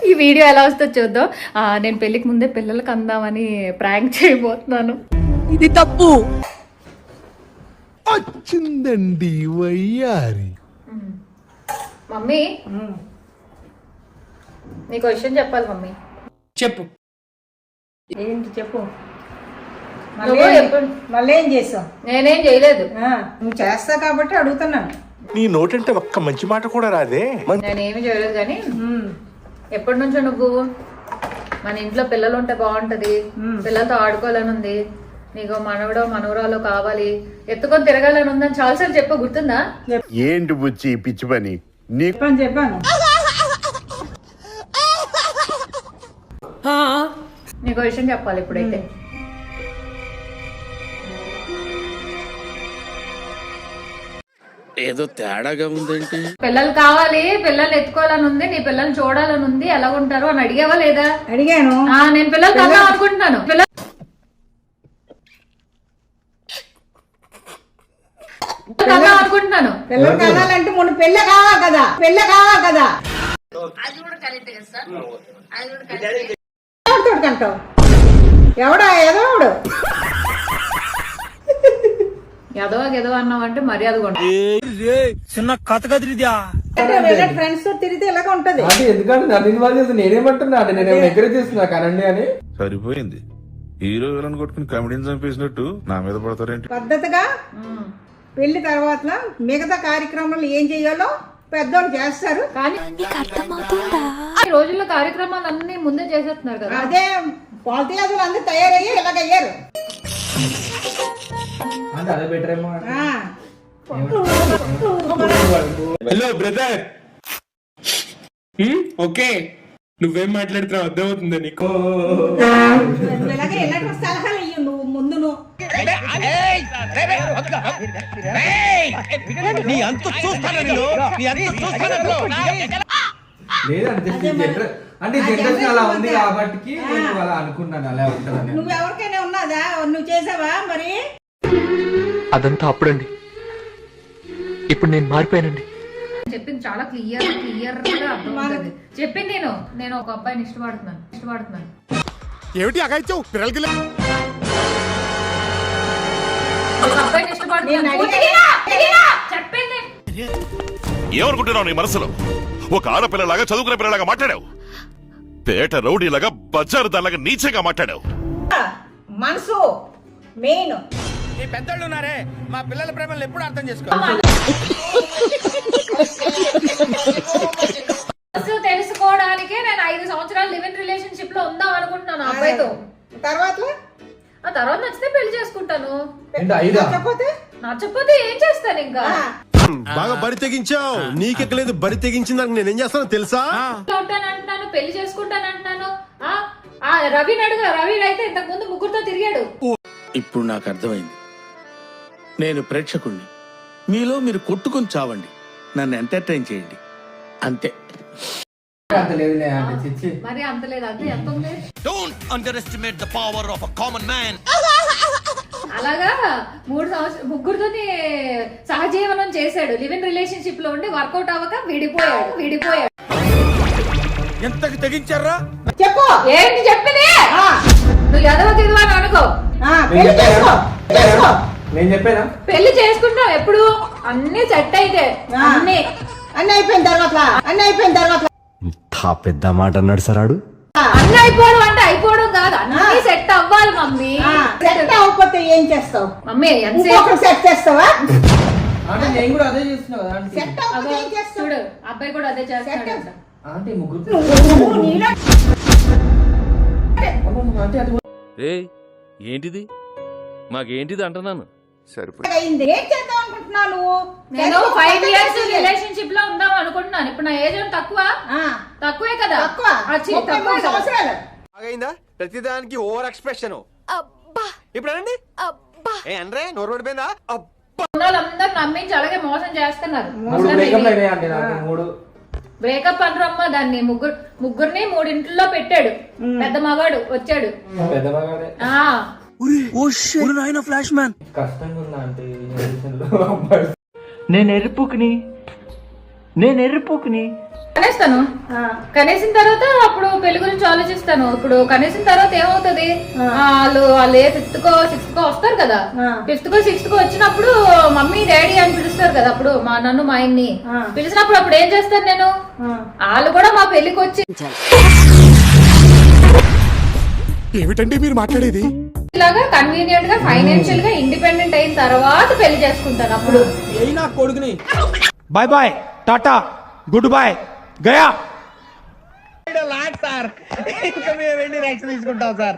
ఈ వీడియో ఎలా వస్తుందో చూద్దాం. నేను పెళ్లికి ముందే పిల్లలకి అందామని ప్రాంక్ చేయబోతున్నాను. ఇది తప్పు. వచ్చిందండి వయ్యారి. మమ్మీ నీకు విషయం చెప్పాలి మమ్మీ. చెప్పు. ఏంటి చెప్పు. మళ్ళీ ఏం చేసావు? నేనేం చేయలేదు. నువ్వు చేస్తావు కాబట్టి అడుగుతున్నాను. నీ నోటంటే ఒక్క మంచి మాట కూడా రాదే. నేనేమి చేయలేదు కానీ ఎప్పటి నుంచో నువ్వు మన ఇంట్లో పిల్లలు ఉంటే బాగుంటది, పిల్లలతో ఆడుకోవాలని ఉంది, నీకు మనవడో మనవరాలో కావాలి, ఎత్తుకొని తిరగాలని ఉందని చాలాసార్లు చెప్ప, గుర్తుందా? ఏంటి బుచ్చి పిచ్చి పని? చెప్పాను నీకు విషయం చెప్పాలి ఇప్పుడైతే. ఏదో తేడాగా ఉందేంటి? పిల్లలు కావాలి, పిల్లలు ఎత్తుకోవాలని ఉంది, నీ పిల్లల్ని చూడాలని ఉంది, ఎలా ఉంటారు అని అడిగావా లేదా? అడిగాను. నేను పిల్లలు కన్నా అనుకుంటున్నాను. పిల్లలు అనుకుంటున్నాను. పిల్లలు కనాలంటే మొన్న పెళ్ళి కావా కదా, పెళ్ళి కావా కదా. కంటావు ఎవడా ఎదవాడు? ఎదవ అన్నావు అంటే మర్యాద చిన్న కథ కదిరిదా ఫ్రెండ్స్ తో తిరిగితే ఇలాగ ఉంటది. ఎందుకంటే నన్ను ఇన్వాల్వ్ చేసి నేనేమంటున్నా, నేను ఎంకరేజ్ చేస్తున్నా కనండి అని. సరిపోయింది. హీరో విలన్ కొట్టుకుని కమెడీని చంపేసినట్టు నా మీద పడతారేంటి? పద్ధతిగా పెళ్లి తర్వాత మిగతా కార్యక్రమాలు ఏం చెయ్యాలో పెద్దోళ్ళు చేస్తారు. కానీ ఈ రోజుల్లో కార్యక్రమాలు అన్ని ముందే చేసేస్తున్నారు కదా. అదే పాలిటికల్ అందరూ తయారయ్యి ఇలాగయ్యారు. అదే బెటర్ ఏమో. Hello brother. ఓకే, నువ్వేం మాట్లాడుతున్నావు అర్థమవుతుందా నీకు? ఇలాగే ఎలాంటి సలహాలు ఇయ్యు నువ్వు ముందును. అంటే జనరేషన్ అలా ఉంది కాబట్టి అలా అనుకున్నాను, అలా ఉంటుందని. నువ్వు ఎవరికైనా ఉన్నదా? నువ్వు చేసావా మరి? అదంతా అప్పుడండి, ఇప్పుడు నేను మారిపోయానండి. చెప్పింది చాలా క్లియర్ గా అర్థమవుతుంది. చెప్పింది నేను ఒక అబ్బాయిని ఇష్టపడుతున్నాను. ఏమిటి అగాయిచ్చావు పిల్లలకి? ఒక అబ్బాయిని ఇష్టపడుతున్నాను చెప్పింది. ఏమనుకుంటున్నావు నీ మనసులో? ఒక ఆడపిల్లలాగా చదువుకునే పిల్లలాగా మాట్లాడావు, పేట రౌడీలాగా బజారు దానిలాగా నీచంగా మాట్లాడావు. మనసు మెయిన్. ఈ పెద్దోళ్ళు ఉన్నారే, మా పిల్లల ప్రేమలు ఎప్పుడు అర్థం చేసుకో. తెలుసుకోవడానికే నేను 5 సంవత్సరాలు లివ్ ఇన్ రిలేషన్షిప్ లో ఉందాం అనుకుంటున్నాను ఆ అబ్బాయితో. తర్వాత నచ్చితే పెళ్లి చేసుకుంటాను. నచ్చకపోతే ఏం చేస్తాను ఇంకా? బాగా బరి తెగించావు. నీకెక్కలేదు, బరి తెగించిందానికి నేనేం చేస్తానో తెలుసా? అంటున్నాను, పెళ్లి చేసుకుంటానంటున్నాను. రవి అయితే ఇంతకు ముందు ముగ్గురుతో తిరిగాడు. ఇప్పుడు నాకు అర్థమైంది. నేను ప్రేక్షకుణ్ణి, మీలో మీరు కొట్టుకుని చావండి, నన్ను ఎంటర్టైన్ చేయండి, అంతే. మరి అంత లేదు, అది ఎంత ఉంది? Don't under estimate the power of a common man. అలాగా 3 సంవత్సరాలు ముగ్గురుతో సహజీవనం చేశాడు. లివ్ ఇన్ రిలేషన్షిప్ లో ఉండి వర్కౌట్ అవ్వక విడిపోయాడు. ఎంతకి తెగించారా? చెప్పు ఏంటి చెప్పింది? నువ్వు ఎదవ అని అనుకో. నేను చెప్పానా? పెళ్లి చేసుకుంటావు ఎప్పుడు? అన్ని సెట్ అయితే అన్ని అయిపోయిన తర్వాత ఇంత పెద్ద మాట అన్నాడు సార్ ఆడు. అన్ని అయిపోవడం అంటే అయిపోవడం కాదు, అన్ని సెట్ అవ్వాలి మమ్మీ. సెట్ అవ్వకపోతే ఏం చేస్తావు మమ్మీ? సెట్ చేస్తావా? అంటే నేను కూడా అదే చేస్తున్నా కదా. సెట్ అవ్వకపోతే ఏం చేస్తావు? చూడు, అబ్బాయి కూడా అదే చేస్తాడు. అంటే ముగ్గురు ఏంటిది మాకేంటిది అంటున్నాను. సరిపోయింది. ఏం చేద్దాం అనుకుంటున్నావు నువ్వు? నేను 5 years రిలేషన్షిప్ లో ఉందాం అనుకుంటున్నాను. ఇప్పుడు నా ఏజ్ తక్కువే కదా. తక్కువ సంవత్సరాలు అయిందా? ప్రతిదానికి ఓవర్ ఎక్స్ప్రెషన్. ఇప్పుడు అనండి అంటే నోరు పడిపోయిందా? అందరు నమ్మించి అలాగే మోసం చేస్తున్నారు. బ్రేకప్ అనరమ్మా దాన్ని. ముగ్గురిని 3 ఇంట్లో పెట్టాడు. పెద్ద మగాడు వచ్చాడు. ఫ్లాష్ మ్యాన్ కష్టంగా ఉందా అంటే నేను ఎర్రిపోకుని కనేస్తాను. కనేసిన తర్వాత అప్పుడు పెళ్లి గురించి ఆలోచిస్తాను. ఇప్పుడు కనేసిన తర్వాత ఏమవుతుంది, వాళ్ళు ఏ ఫిఫ్త్ కో వస్తారు కదా, ఫిఫ్త్ కో సిక్స్త్ కో వచ్చినప్పుడు మమ్మీ డాడీ అని పిలుస్తారు కదా. అప్పుడు నన్ను మా ఆయన్ని పిలిచినప్పుడు అప్పుడు ఏం చేస్తాను నేను, వాళ్ళు కూడా మా పెళ్లికి వచ్చి ఏమిటండి మీరు మాట్లాడేది? ఇలాగా కన్వీనియంట్ గా ఫైనాన్షియల్ గా ఇండిపెండెంట్ అయిన తర్వాత పెళ్లి చేసుకుంటాను. అప్పుడు నా కొడుకుని bye bye tata goodbye గయా. సార్ ఇంకా మేము వెళ్ళి తీసుకుంటాం సార్.